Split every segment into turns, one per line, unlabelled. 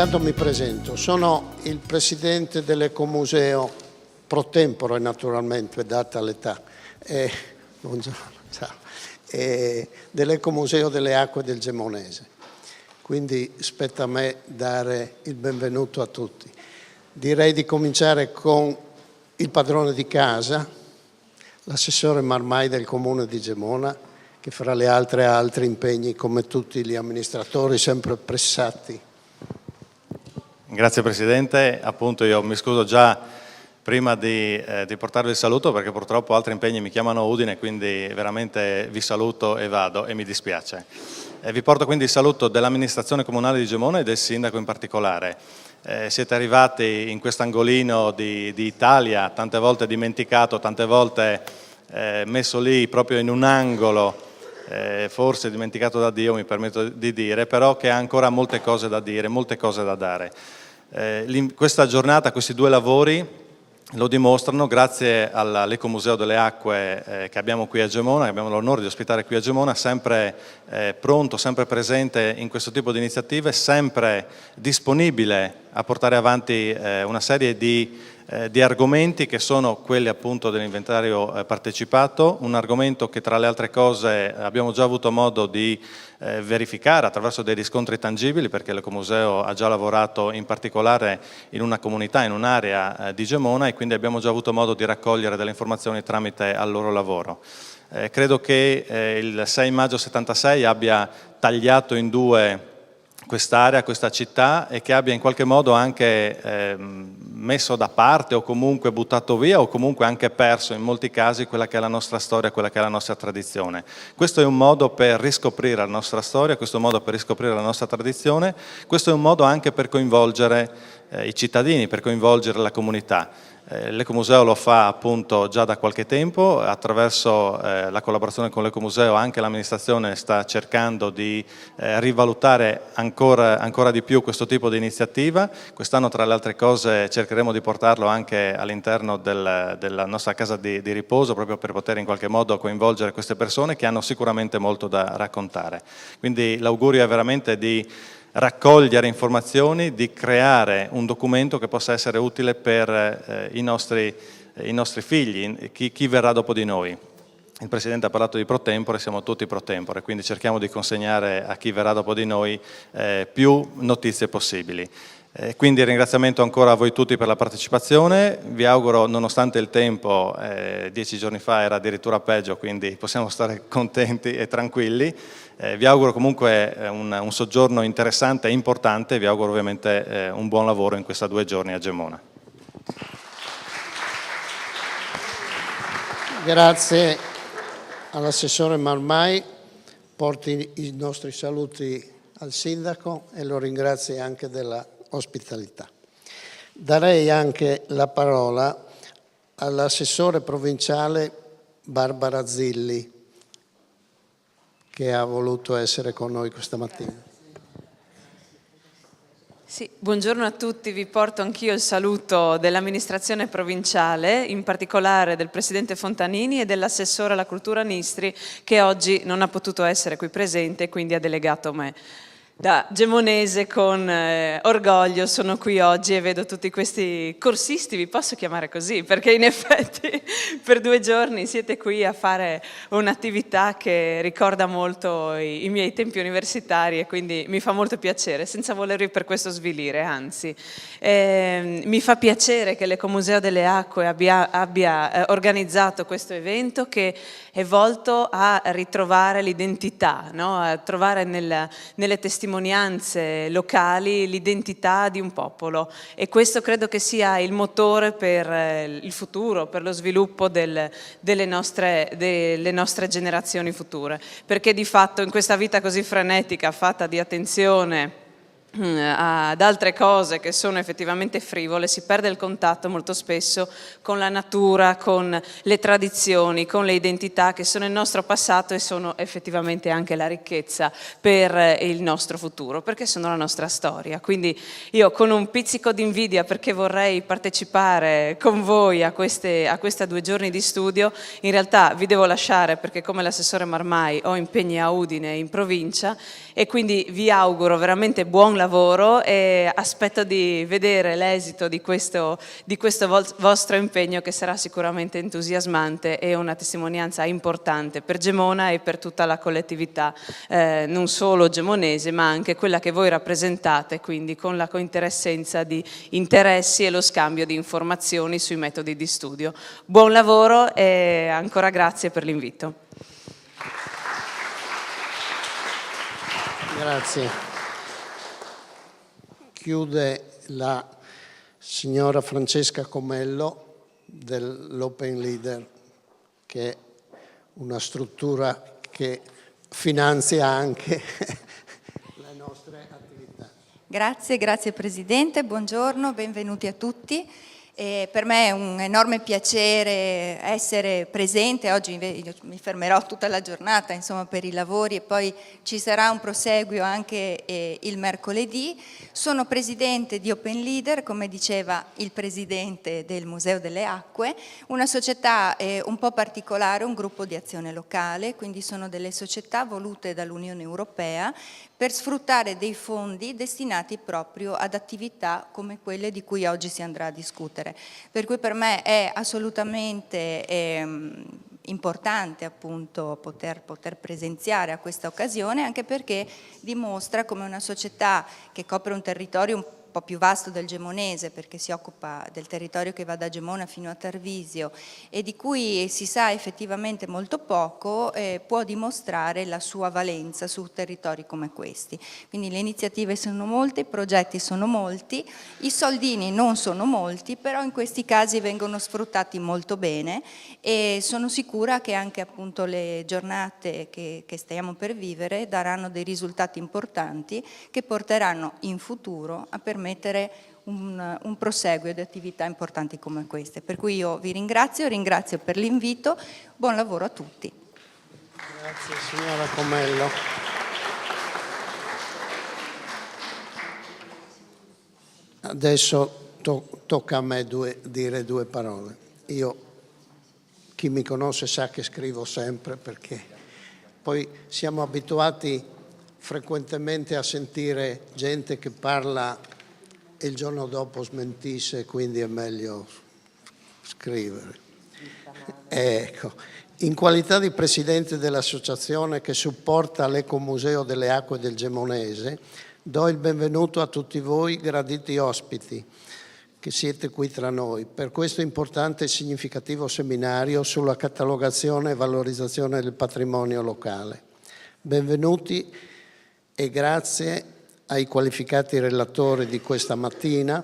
intanto mi presento, sono il presidente dell'Ecomuseo pro tempore, naturalmente, data l'età, buongiorno, ciao, dell'Ecomuseo delle Acque del Gemonese. Quindi spetta a me dare il benvenuto a tutti. Direi di cominciare con il padrone di casa, l'assessore Marmai del Comune di Gemona, che fra le altre ha altri impegni come tutti gli amministratori sempre pressati.
Grazie Presidente, appunto io mi scuso già prima di portarvi il saluto perché purtroppo altri impegni mi chiamano a Udine, quindi veramente vi saluto e vado e mi dispiace. Vi porto quindi il saluto dell'amministrazione comunale di Gemona e del sindaco in particolare. Siete arrivati in quest'angolino di Italia, tante volte dimenticato, tante volte messo lì proprio in un angolo, forse dimenticato da Dio, mi permetto di dire, però che ha ancora molte cose da dire, molte cose da dare. Questa giornata, questi due lavori lo dimostrano grazie all'Ecomuseo delle Acque che abbiamo qui a Gemona, che abbiamo l'onore di ospitare qui a Gemona, sempre pronto, sempre presente in questo tipo di iniziative, sempre disponibile a portare avanti una serie di argomenti che sono quelli appunto dell'inventario partecipato, un argomento che tra le altre cose abbiamo già avuto modo di verificare attraverso dei riscontri tangibili, perché l'Ecomuseo ha già lavorato in particolare in una comunità, in un'area di Gemona, e quindi abbiamo già avuto modo di raccogliere delle informazioni tramite al loro lavoro. Credo che il 6 maggio 76 abbia tagliato in due quest'area, questa città, e che abbia in qualche modo anche messo da parte o comunque buttato via o comunque anche perso in molti casi quella che è la nostra storia, quella che è la nostra tradizione. Questo è un modo per riscoprire la nostra storia, questo è un modo per riscoprire la nostra tradizione, questo è un modo anche per coinvolgere i cittadini, per coinvolgere la comunità. L'Ecomuseo lo fa appunto già da qualche tempo, attraverso la collaborazione con l'Ecomuseo anche l'amministrazione sta cercando di rivalutare ancora di più questo tipo di iniziativa. Quest'anno tra le altre cose cercheremo di portarlo anche all'interno della nostra casa di riposo, proprio per poter in qualche modo coinvolgere queste persone che hanno sicuramente molto da raccontare. Quindi l'augurio è veramente di raccogliere informazioni, di creare un documento che possa essere utile per i nostri figli, chi verrà dopo di noi. Il Presidente ha parlato di pro tempore, siamo tutti pro tempore, quindi cerchiamo di consegnare a chi verrà dopo di noi più notizie possibili. Quindi ringraziamento ancora a voi tutti per la partecipazione, vi auguro, nonostante il tempo, 10 giorni fa era addirittura peggio, quindi possiamo stare contenti e tranquilli. Vi auguro comunque un soggiorno interessante e importante, vi auguro ovviamente un buon lavoro in questi 2 giorni a Gemona.
Grazie all'assessore Marmai, porti i nostri saluti al sindaco e lo ringrazi anche della ospitalità. Darei anche la parola all'assessore provinciale Barbara Zilli, che ha voluto essere con noi questa mattina.
Sì, buongiorno a tutti, vi porto anch'io il saluto dell'amministrazione provinciale, in particolare del Presidente Fontanini e dell'assessore alla cultura Nistri, che oggi non ha potuto essere qui presente e quindi ha delegato me. Da gemonese con orgoglio sono qui oggi e vedo tutti questi corsisti, vi posso chiamare così, perché in effetti per 2 giorni siete qui a fare un'attività che ricorda molto i miei tempi universitari e quindi mi fa molto piacere, senza volervi per questo svilire, anzi. Mi fa piacere che l'Ecomuseo delle Acque abbia organizzato questo evento che è volto a ritrovare l'identità, no? A trovare nelle testimonianze locali l'identità di un popolo, e questo credo che sia il motore per il futuro, per lo sviluppo delle nostre generazioni future, perché di fatto in questa vita così frenetica, fatta di attenzione ad altre cose che sono effettivamente frivole, si perde il contatto molto spesso con la natura, con le tradizioni, con le identità che sono il nostro passato e sono effettivamente anche la ricchezza per il nostro futuro, perché sono la nostra storia. Quindi io, con un pizzico di invidia, perché vorrei partecipare con voi a questi 2 giorni di studio, in realtà vi devo lasciare perché, come l'assessore Marmai, ho impegni a Udine in provincia, e quindi vi auguro veramente buon lavoro e aspetto di vedere l'esito di questo vostro impegno, che sarà sicuramente entusiasmante e una testimonianza importante per Gemona e per tutta la collettività, non solo gemonese ma anche quella che voi rappresentate, quindi con la cointeressenza di interessi e lo scambio di informazioni sui metodi di studio. Buon lavoro e ancora grazie per l'invito.
Grazie. Chiude la signora Francesca Comello dell'Open Leader, che è una struttura che finanzia anche le nostre attività.
Grazie Presidente, buongiorno, benvenuti a tutti. Per me è un enorme piacere essere presente, oggi mi fermerò tutta la giornata insomma, per i lavori e poi ci sarà un proseguio anche il mercoledì. Sono Presidente di Open Leader, come diceva il Presidente del Museo delle Acque, una società un po' particolare, un gruppo di azione locale, quindi sono delle società volute dall'Unione Europea per sfruttare dei fondi destinati proprio ad attività come quelle di cui oggi si andrà a discutere. Per cui per me è assolutamente importante appunto poter presenziare a questa occasione, anche perché dimostra come una società che copre un territorio un po' più vasto del gemonese, perché si occupa del territorio che va da Gemona fino a Tarvisio e di cui si sa effettivamente molto poco, può dimostrare la sua valenza su territori come questi. Quindi le iniziative sono molte, i progetti sono molti, i soldini non sono molti, però in questi casi vengono sfruttati molto bene e sono sicura che anche appunto le giornate che stiamo per vivere daranno dei risultati importanti che porteranno in futuro a permettere un proseguio di attività importanti come queste. Per cui io vi ringrazio per l'invito, buon lavoro a tutti.
Grazie signora Comello. Adesso tocca a me dire due parole. Chi mi conosce sa che scrivo sempre, perché poi siamo abituati frequentemente a sentire gente che parla e il giorno dopo smentisce, quindi è meglio scrivere. Ecco, in qualità di Presidente dell'associazione che supporta l'Ecomuseo delle Acque del Gemonese, do il benvenuto a tutti voi graditi ospiti che siete qui tra noi per questo importante e significativo seminario sulla catalogazione e valorizzazione del patrimonio locale. Benvenuti e grazie ai qualificati relatori di questa mattina.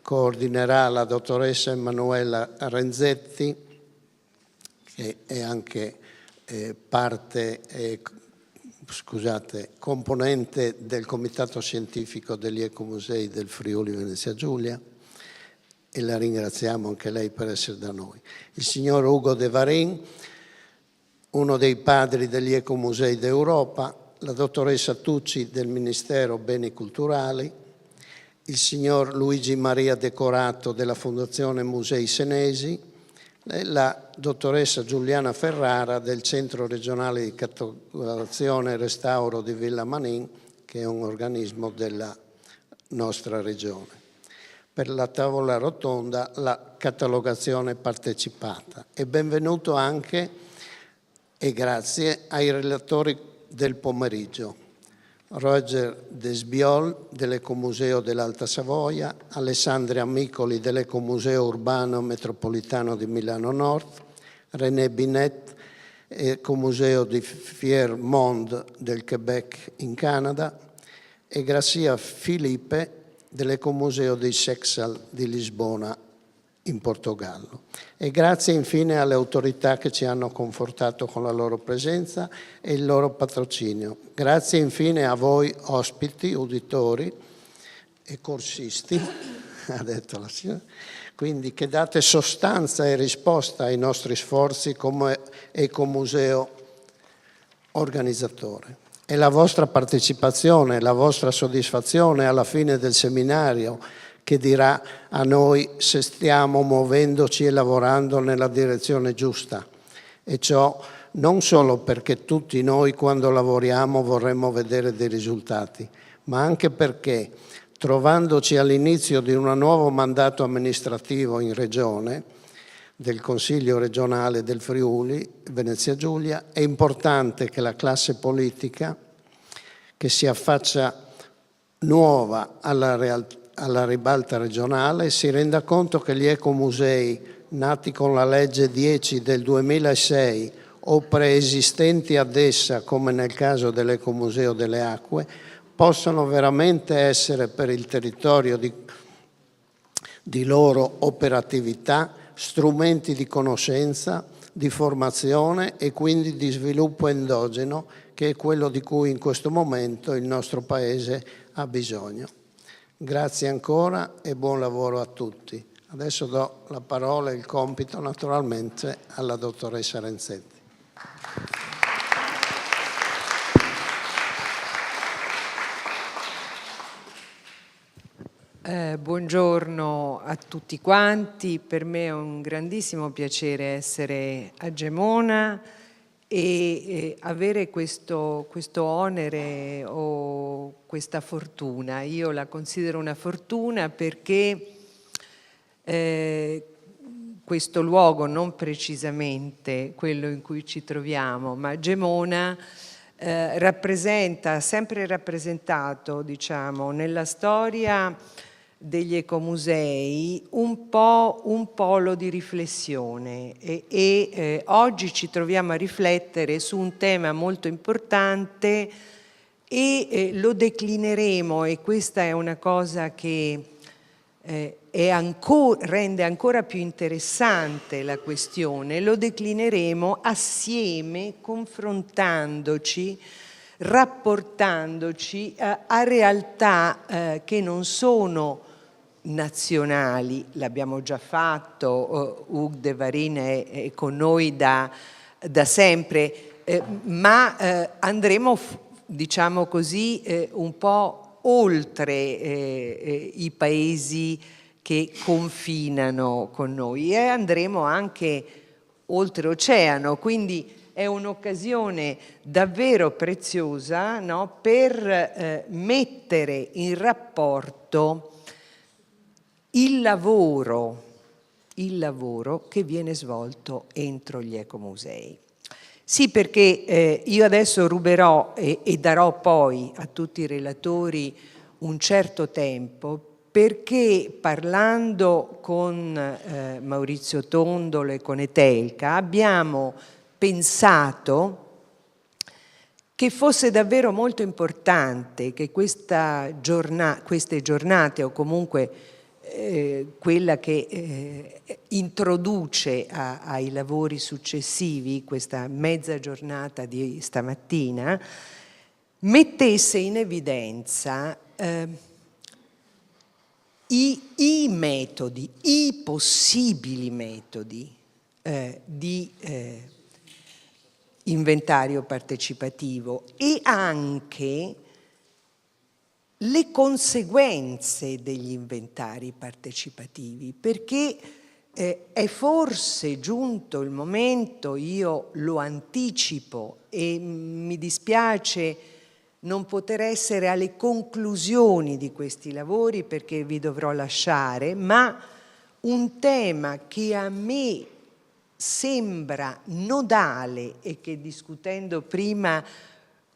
Coordinerà la dottoressa Emanuela Renzetti, che è anche componente del Comitato Scientifico degli Ecomusei del Friuli Venezia Giulia, e la ringraziamo anche lei per essere da noi. Il signor Ugo De Varin, uno dei padri degli Ecomusei d'Europa, la dottoressa Tucci del Ministero Beni Culturali, il signor Luigi Maria Decorato della Fondazione Musei Senesi e la dottoressa Giuliana Ferrara del Centro Regionale di Catalogazione e Restauro di Villa Manin, che è un organismo della nostra regione. Per la tavola rotonda la catalogazione partecipata. E benvenuto anche e grazie ai relatori del pomeriggio, Roger Desbiol dell'Ecomuseo dell'Alta Savoia, Alessandria Micoli dell'Ecomuseo Urbano Metropolitano di Milano Nord, René Binet, Ecomuseo di Fiermont del Quebec in Canada e Gracia Filipe dell'Ecomuseo di Sexal di Lisbona in Portogallo. E grazie infine alle autorità che ci hanno confortato con la loro presenza e il loro patrocinio. Grazie infine a voi ospiti, uditori e corsisti, ha detto la signora, quindi che date sostanza e risposta ai nostri sforzi come Ecomuseo organizzatore. E la vostra partecipazione, la vostra soddisfazione alla fine del seminario che dirà a noi se stiamo muovendoci e lavorando nella direzione giusta. E ciò non solo perché tutti noi quando lavoriamo vorremmo vedere dei risultati, ma anche perché, trovandoci all'inizio di un nuovo mandato amministrativo in Regione, del Consiglio regionale del Friuli, Venezia Giulia, è importante che la classe politica, che si affaccia nuova alla ribalta regionale, si renda conto che gli ecomusei nati con la legge 10 del 2006 o preesistenti ad essa, come nel caso dell'Ecomuseo delle Acque, possono veramente essere per il territorio di loro operatività strumenti di conoscenza, di formazione e quindi di sviluppo endogeno, che è quello di cui in questo momento il nostro Paese ha bisogno. Grazie ancora e buon lavoro a tutti. Adesso do la parola e il compito naturalmente alla dottoressa Renzetti.
Buongiorno a tutti quanti, per me è un grandissimo piacere essere a Gemona e avere questo onere o questa fortuna. Io la considero una fortuna perché questo luogo, non precisamente quello in cui ci troviamo, ma Gemona rappresenta, ha sempre rappresentato, diciamo, nella storia degli ecomusei un po' un polo di riflessione e oggi ci troviamo a riflettere su un tema molto importante e lo declineremo, e questa è una cosa che rende ancora più interessante la questione. Lo declineremo assieme, confrontandoci, rapportandoci a realtà che non sono nazionali. L'abbiamo già fatto, Hugues de Varin è con noi da sempre, ma andremo, diciamo così, un po' oltre i paesi che confinano con noi e andremo anche oltreoceano, quindi è un'occasione davvero preziosa, no, per mettere in rapporto il lavoro che viene svolto entro gli ecomusei. Sì, perché io adesso ruberò e darò poi a tutti i relatori un certo tempo, perché parlando con Maurizio Tondolo e con Etelka abbiamo pensato che fosse davvero molto importante che queste giornate, o comunque quella che introduce ai lavori successivi, questa mezza giornata di stamattina, mettesse in evidenza i metodi, i possibili metodi di inventario partecipativo e anche le conseguenze degli inventari partecipativi, perché è forse giunto il momento, io lo anticipo e mi dispiace non poter essere alle conclusioni di questi lavori perché vi dovrò lasciare, ma un tema che a me sembra nodale e che discutendo prima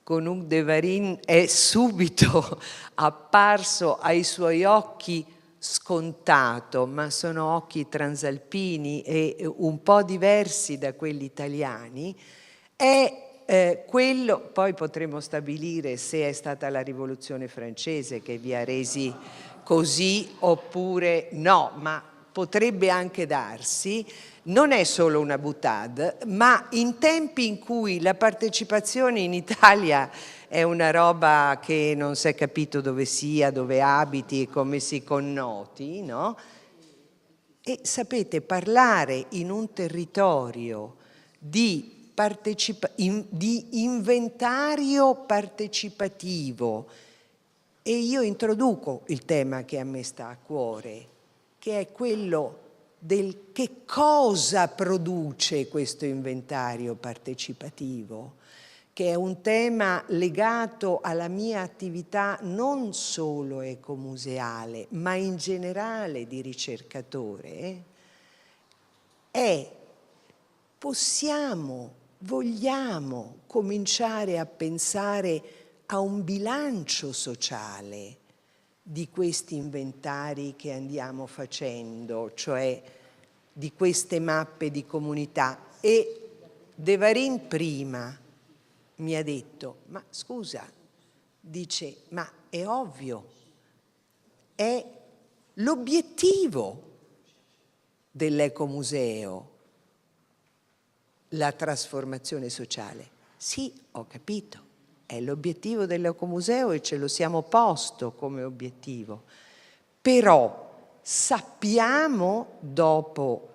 con Hugues de Varin è subito apparso ai suoi occhi scontato, ma sono occhi transalpini e un po' diversi da quelli italiani, è quello, poi potremo stabilire se è stata la rivoluzione francese che vi ha resi così oppure no, ma potrebbe anche darsi. Non è solo una boutade, ma in tempi in cui la partecipazione in Italia è una roba che non si è capito dove sia, dove abiti e come si connoti, no? E sapete, parlare in un territorio di inventario partecipativo, e io introduco il tema che a me sta a cuore, che è quello del che cosa produce questo inventario partecipativo, che è un tema legato alla mia attività non solo ecomuseale, ma in generale di ricercatore, è: vogliamo cominciare a pensare a un bilancio sociale di questi inventari che andiamo facendo, cioè di queste mappe di comunità. E De Varin prima mi ha detto: ma scusa, dice, ma è ovvio, è l'obiettivo dell'ecomuseo la trasformazione sociale. Sì, ho capito, è l'obiettivo dell'ecomuseo e ce lo siamo posto come obiettivo, però sappiamo, dopo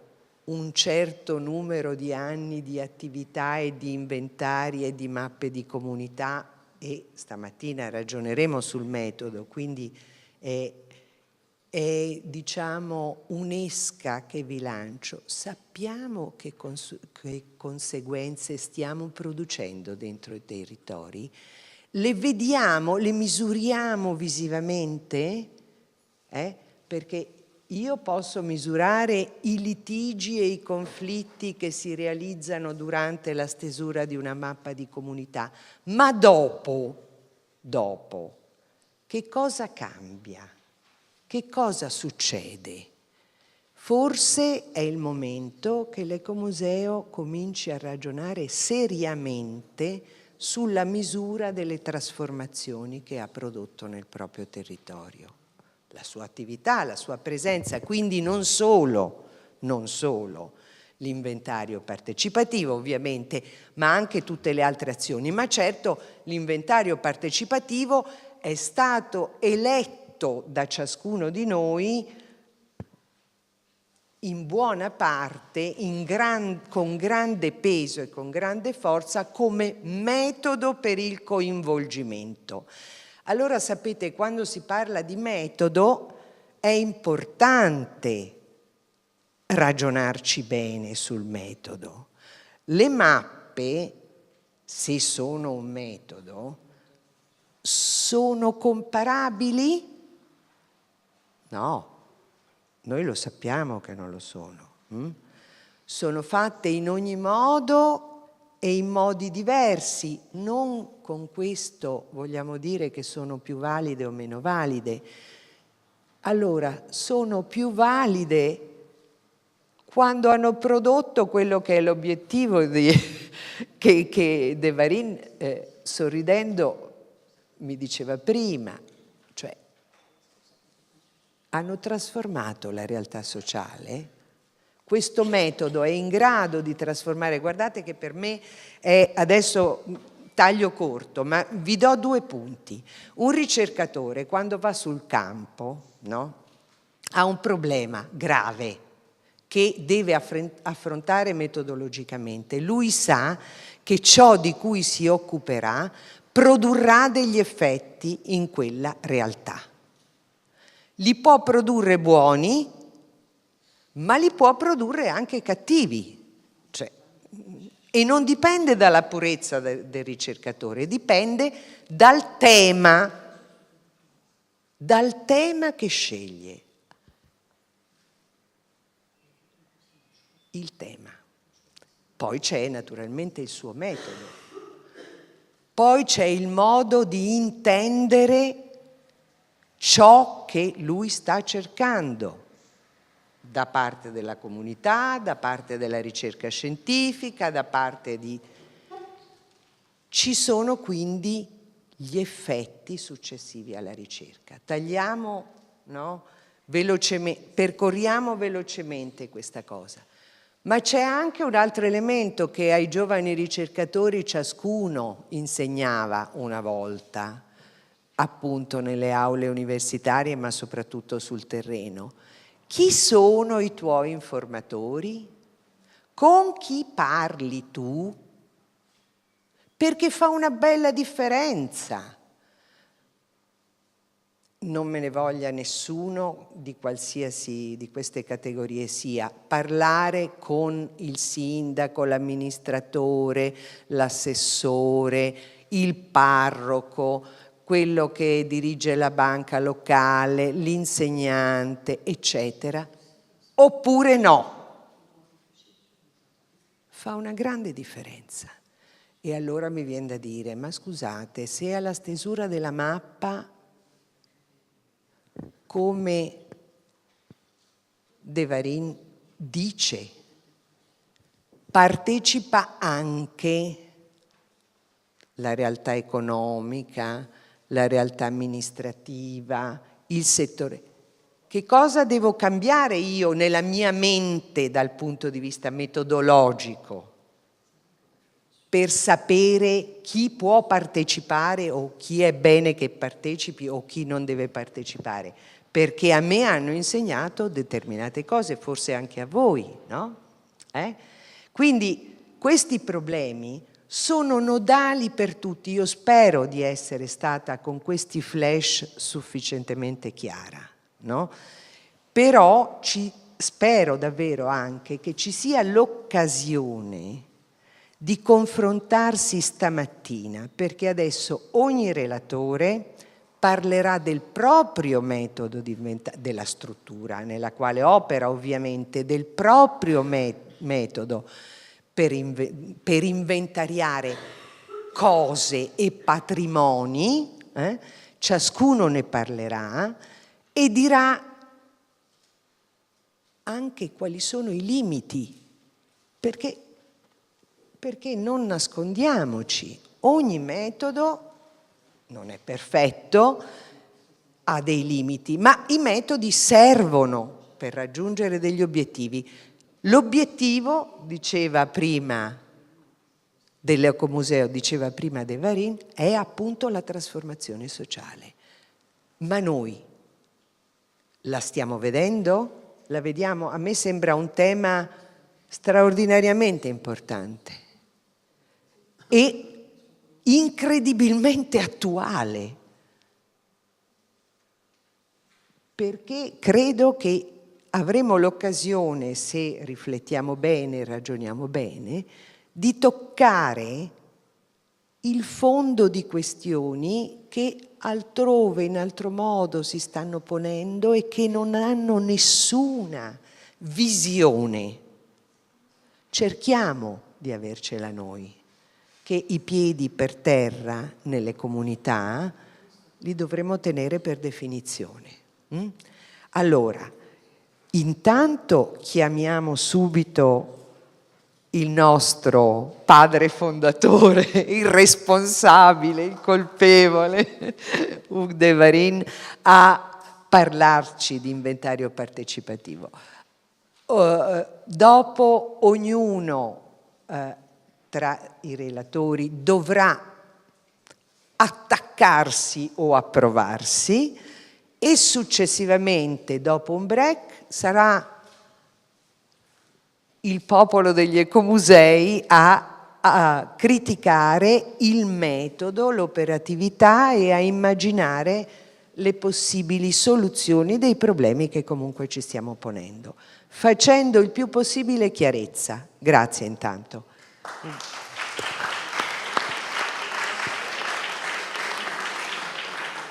un certo numero di anni di attività e di inventari e di mappe di comunità, e stamattina ragioneremo sul metodo, quindi è diciamo un'esca che vi lancio, sappiamo che conseguenze stiamo producendo dentro i territori, le vediamo, le misuriamo visivamente, perché io posso misurare i litigi e i conflitti che si realizzano durante la stesura di una mappa di comunità, ma dopo, che cosa cambia? Che cosa succede? Forse è il momento che l'ecomuseo cominci a ragionare seriamente sulla misura delle trasformazioni che ha prodotto nel proprio territorio. La sua attività, la sua presenza, quindi non solo l'inventario partecipativo ovviamente, ma anche tutte le altre azioni. Ma certo l'inventario partecipativo è stato eletto da ciascuno di noi in buona parte, con grande peso e con grande forza, come metodo per il coinvolgimento. Allora sapete, quando si parla di metodo è importante ragionarci bene sul metodo. Le mappe, se sono un metodo, sono comparabili? No, noi lo sappiamo che non lo sono. Sono fatte in ogni modo e in modi diversi. Non con questo vogliamo dire che sono più valide o meno valide. Allora, sono più valide quando hanno prodotto quello che è l'obiettivo che De Varin, sorridendo, mi diceva prima, cioè hanno trasformato la realtà sociale. Questo metodo è in grado di trasformare, guardate che per me è, adesso taglio corto, ma vi do 2 punti. Un ricercatore quando va sul campo, no, ha un problema grave che deve affrontare metodologicamente. Lui sa che ciò di cui si occuperà produrrà degli effetti in quella realtà. Li può produrre buoni, ma li può produrre anche cattivi. Cioè, e non dipende dalla purezza del ricercatore, dipende dal tema che sceglie. Il tema. Poi c'è naturalmente il suo metodo. Poi c'è il modo di intendere ciò che lui sta cercando, da parte della comunità, da parte della ricerca scientifica, da parte di... Ci sono quindi gli effetti successivi alla ricerca. Tagliamo, no? Percorriamo velocemente questa cosa. Ma c'è anche un altro elemento che ai giovani ricercatori ciascuno insegnava una volta, appunto nelle aule universitarie, ma soprattutto sul terreno. Chi sono i tuoi informatori? Con chi parli tu? Perché fa una bella differenza. non me ne voglia nessuno di qualsiasi di queste categorie sia, parlare con il sindaco, l'amministratore, l'assessore, il parroco, quello che dirige la banca locale, l'insegnante, eccetera, oppure no. Fa una grande differenza. E allora mi viene da dire, ma scusate, se alla stesura della mappa, come De Varin dice, partecipa anche la realtà economica, la realtà amministrativa, il settore. Che cosa devo cambiare io nella mia mente dal punto di vista metodologico per sapere chi può partecipare o chi è bene che partecipi o chi non deve partecipare? Perché a me hanno insegnato determinate cose, forse anche a voi, no? Quindi questi problemi sono nodali per tutti. Io spero di essere stata con questi flash sufficientemente chiara, no? Però spero davvero anche che ci sia l'occasione di confrontarsi stamattina, perché adesso ogni relatore parlerà del proprio metodo della struttura nella quale opera, ovviamente, del proprio metodo per inventariare cose e patrimoni, ciascuno ne parlerà e dirà anche quali sono i limiti, perché non nascondiamoci, ogni metodo non è perfetto, ha dei limiti, ma i metodi servono per raggiungere degli obiettivi. L'obiettivo, diceva prima dell'Ecomuseo, diceva prima De Varin, è appunto la trasformazione sociale. Ma noi la stiamo vedendo? La vediamo? A me sembra un tema straordinariamente importante e incredibilmente attuale, perché credo che avremo l'occasione, se riflettiamo bene, ragioniamo bene, di toccare il fondo di questioni che altrove, in altro modo, si stanno ponendo e che non hanno nessuna visione. Cerchiamo di avercela noi, che i piedi per terra nelle comunità li dovremo tenere per definizione. Allora, intanto chiamiamo subito il nostro padre fondatore, il responsabile, il colpevole, Hugues De Varin, a parlarci di inventario partecipativo. Dopo ognuno tra i relatori dovrà attaccarsi o approvarsi e successivamente, dopo un break, sarà il popolo degli ecomusei a criticare il metodo, l'operatività e a immaginare le possibili soluzioni dei problemi che comunque ci stiamo ponendo, facendo il più possibile chiarezza. Grazie intanto.